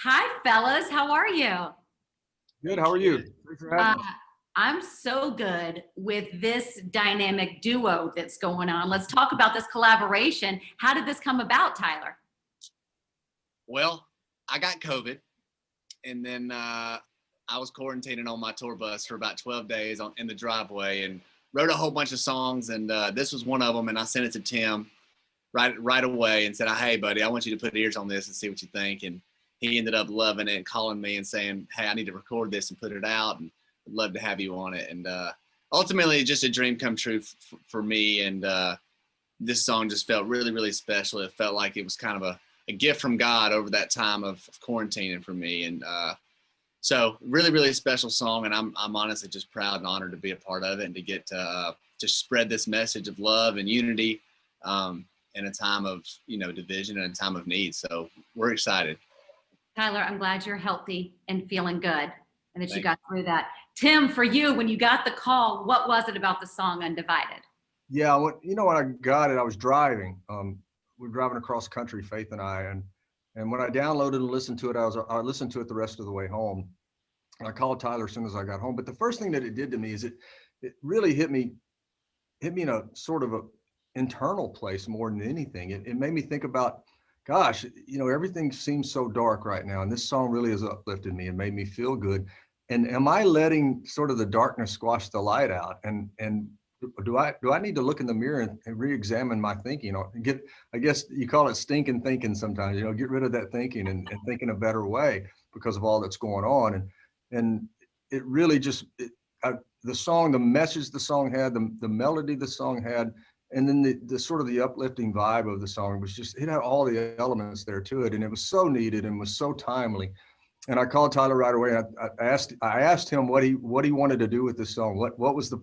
Hi, fellas. How are you? Good. How are you? Thanks for having us. I'm so good with this dynamic duo that's going on. Let's talk about this collaboration. How did this come about, Tyler? Well, I got COVID, and then I was quarantining on my tour bus for about 12 days in the driveway, and wrote a whole bunch of songs. And this was one of them. And I sent it to Tim right away and said, "Hey, buddy, I want you to put ears on this and see what you think." And he ended up loving it and calling me and saying, "Hey, I need to record this and put it out, and I'd love to have you on it." And ultimately, it's just a dream come true for me. And this song just felt really, really special. It felt like it was kind of a gift from God over that time of quarantining for me. And so really, really special song. And I'm honestly just proud and honored to be a part of it and to get to just spread this message of love and unity in a time of, division and a time of need. So we're excited. Tyler, I'm glad you're healthy and feeling good and that you Thank got through that. Tim, for you, when you got the call, what was it about the song Undivided? Yeah, when I got it, I was driving. We were driving across country, Faith and I, and when I downloaded and listened to it, I listened to it the rest of the way home. And I called Tyler as soon as I got home. But the first thing that it did to me is it really hit me in a sort of a internal place more than anything. It made me think about, gosh, everything seems so dark right now, and this song really has uplifted me and made me feel good. And am I letting sort of the darkness squash the light out? And do I need to look in the mirror and re-examine my thinking? Or I guess you call it stinking thinking sometimes. Get rid of that thinking and think in a better way because of all that's going on. And it really just the song, the message the song had, the melody the song had, and then the sort of the uplifting vibe of the song was just, it had all the elements there to it, and it was so needed and was so timely. And I called Tyler right away. And I asked him what he wanted to do with this song. What was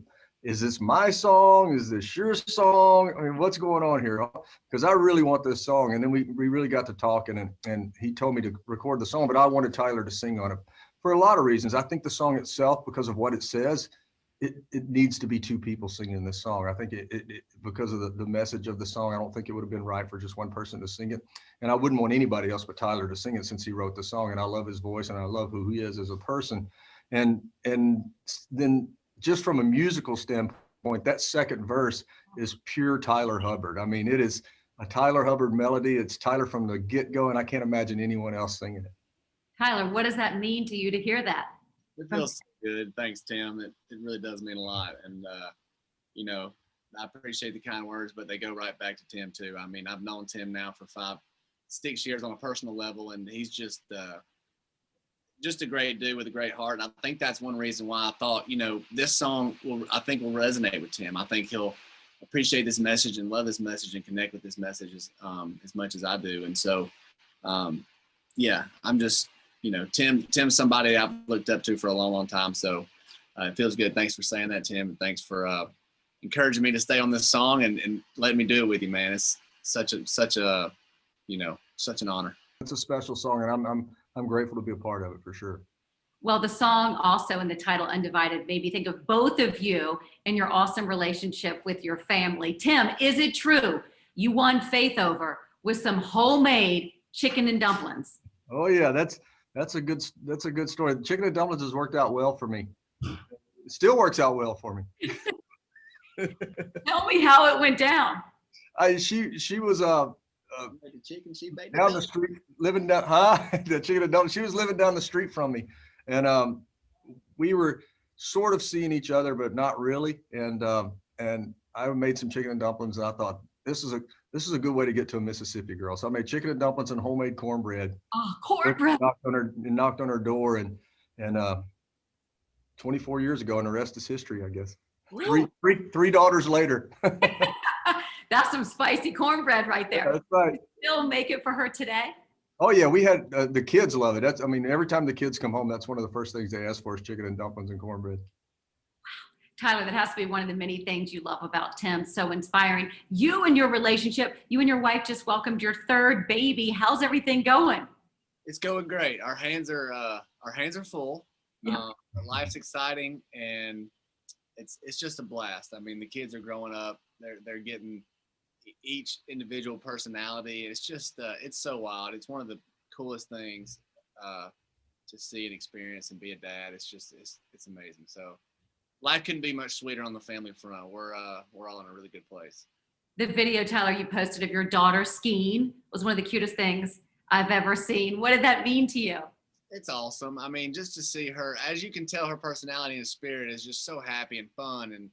is this my song? Is this your song? I mean, what's going on here? Because I really want this song. And then we really got to talking, and he told me to record the song, but I wanted Tyler to sing on it for a lot of reasons. I think the song itself, because of what it says, it needs to be two people singing this song. I think it because of the message of the song, I don't think it would have been right for just one person to sing it. And I wouldn't want anybody else but Tyler to sing it since he wrote the song. And I love his voice and I love who he is as a person. And then just from a musical standpoint, that second verse is pure Tyler Hubbard. I mean, it is a Tyler Hubbard melody. It's Tyler from the get-go, and I can't imagine anyone else singing it. Tyler, what does that mean to you to hear that? It feels so good. Thanks, Tim. It really does mean a lot. And, I appreciate the kind words, but they go right back to Tim too. I mean, I've known Tim now for 5-6 years on a personal level, and he's just a great dude with a great heart. And I think that's one reason why I thought, this song will resonate with Tim. I think he'll appreciate this message and love this message and connect with this message as much as I do. And so, I'm just, Tim's somebody I've looked up to for a long, long time. So it feels good. Thanks for saying that, Tim. And thanks for encouraging me to stay on this song and letting me do it with you, man. It's such an honor. It's a special song, and I'm grateful to be a part of it for sure. Well, the song also in the title Undivided made me think of both of you and your awesome relationship with your family. Tim, is it true you won Faith over with some homemade chicken and dumplings? Oh yeah, that's a good story. The chicken and dumplings has worked out well for me. It still works out well for me. Tell me how it went down. She was the chicken she made down the street, living down the chicken and dumplings. She was living down the street from me, and we were sort of seeing each other, but not really. And I made some chicken and dumplings, and I thought this is a good way to get to a Mississippi girl. So I made chicken and dumplings and homemade cornbread. Oh, cornbread! Knocked on her door, and 24 years ago, and the rest is history, I guess. Three daughters later. That's some spicy cornbread right there. Yeah, that's right. Still make it for her today? Oh yeah, we had the kids love it. Every time the kids come home, that's one of the first things they ask for is chicken and dumplings and cornbread. Wow, Tyler, that has to be one of the many things you love about Tim. So inspiring. You and your relationship, you and your wife just welcomed your third baby. How's everything going? It's going great. Our hands are full. Yeah. Life's exciting, and it's just a blast. I mean, the kids are growing up. They're getting each individual personality. It's just it's so wild. It's one of the coolest things to see and experience and be a dad. It's amazing. So life couldn't be much sweeter on the family front. We're all in a really good place. The video, Tyler, you posted of your daughter skiing was one of the cutest things I've ever seen. What did that mean to you? It's awesome. I mean, just to see her, as you can tell, her personality and spirit is just so happy and fun. And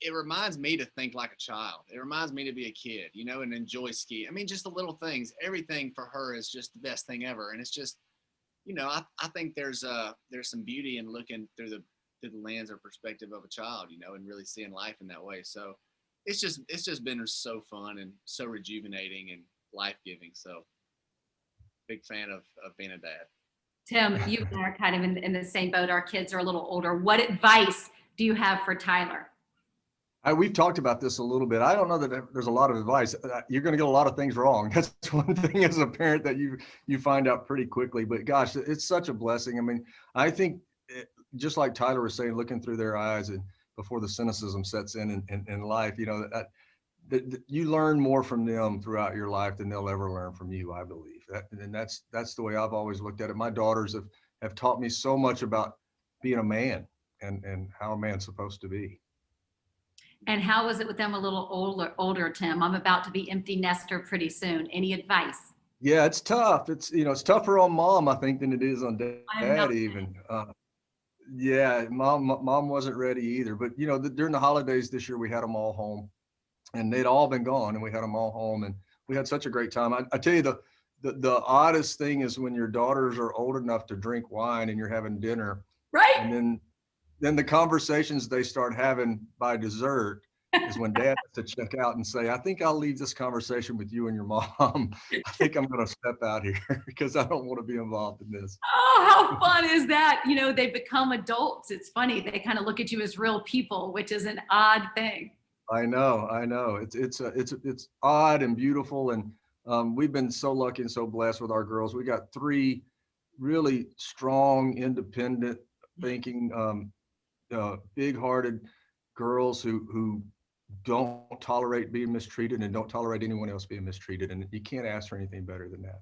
it reminds me to think like a child. It reminds me to be a kid, you know, and enjoy ski. I mean, just the little things, everything for her is just the best thing ever. And it's just, you know, I think there's some beauty in looking through the lens or perspective of a child, you know, and really seeing life in that way. So it's just been so fun and so rejuvenating and life-giving. So big fan of being a dad. Tim, you and I are kind of in the same boat. Our kids are a little older. What advice do you have for Tyler? We've talked about this a little bit. I don't know that there's a lot of advice. You're going to get a lot of things wrong. That's one thing as a parent that you find out pretty quickly. But gosh, it's such a blessing. I mean, I think just like Tyler was saying, looking through their eyes and before the cynicism sets in life, you know, that you learn more from them throughout your life than they'll ever learn from you, I believe. And that's the way I've always looked at it. My daughters have taught me so much about being a man and how a man's supposed to be. And how was it with them a little older, Tim? I'm about to be empty nester pretty soon. Any advice? Yeah, it's tough. It's tougher on mom, I think, than it is on dad even. Yeah, mom wasn't ready either. But, you know, during the holidays this year, we had them all home. And they'd all been gone, and we had them all home, and we had such a great time. I tell you, the oddest thing is when your daughters are old enough to drink wine and you're having dinner, right? And then the conversations they start having by dessert is when dad has to check out and say, I think I'll leave this conversation with you and your mom. I think I'm going to step out here because I don't want to be involved in this. Oh, how fun is that? You know, they become adults. It's funny. They kind of look at you as real people, which is an odd thing. I know. It's odd and beautiful, and we've been so lucky and so blessed with our girls. We got 3 really strong, independent thinking, big-hearted girls who don't tolerate being mistreated and don't tolerate anyone else being mistreated, and you can't ask for anything better than that.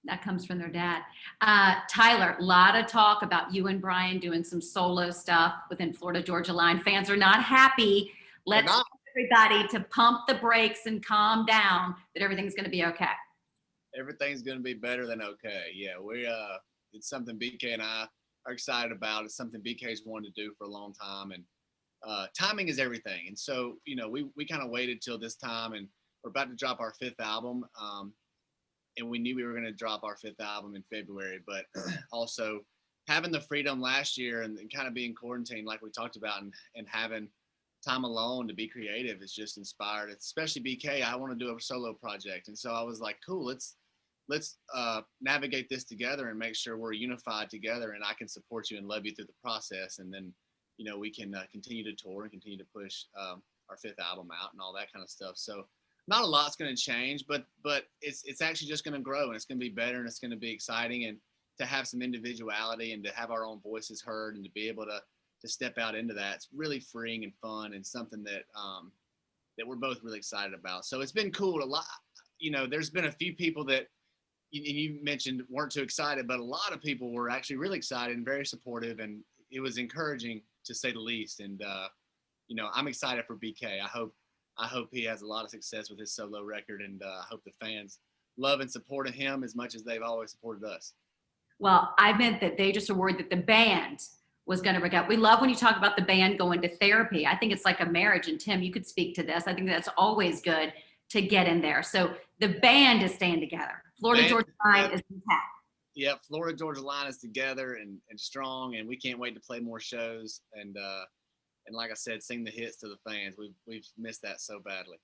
That comes from their dad. Tyler, a lot of talk about you and Brian doing some solo stuff within Florida Georgia Line. Fans are not happy. Let's everybody to pump the brakes and calm down, that everything's going to be okay. Everything's going to be better than okay. Yeah, it's something BK and I are excited about. It's something BK's wanted to do for a long time, and timing is everything. And so, you know, we kind of waited till this time, and we're about to drop our 5th album. And we knew we were going to drop our 5th album in February, but also having the freedom last year and kind of being quarantined, like we talked about, and having time alone to be creative is just inspired. Especially BK, I want to do a solo project. And so I was like, cool, let's navigate this together and make sure we're unified together, and I can support you and love you through the process. And then, you know, we can continue to tour and continue to push our 5th album out and all that kind of stuff. So not a lot's going to change, but it's actually just going to grow, and it's going to be better, and it's going to be exciting, and to have some individuality and to have our own voices heard and to be able to step out into that. It's really freeing and fun, and something that we're both really excited about. So it's been cool. A lot, you know, there's been a few people that you mentioned weren't too excited, but a lot of people were actually really excited and very supportive, and it was encouraging to say the least. And you know, I'm excited for BK. I hope he has a lot of success with his solo record, and I hope the fans love and support him as much as they've always supported us. Well, I meant that they just were worried that the band was going to break up. We love when you talk about the band going to therapy. I think it's like a marriage, and Tim, you could speak to this. I think that's always good to get in there. So the band is staying together. Florida Georgia Line is intact. Yeah, Florida Georgia Line is together and strong, and we can't wait to play more shows and like I said, sing the hits to the fans. We've missed that so badly.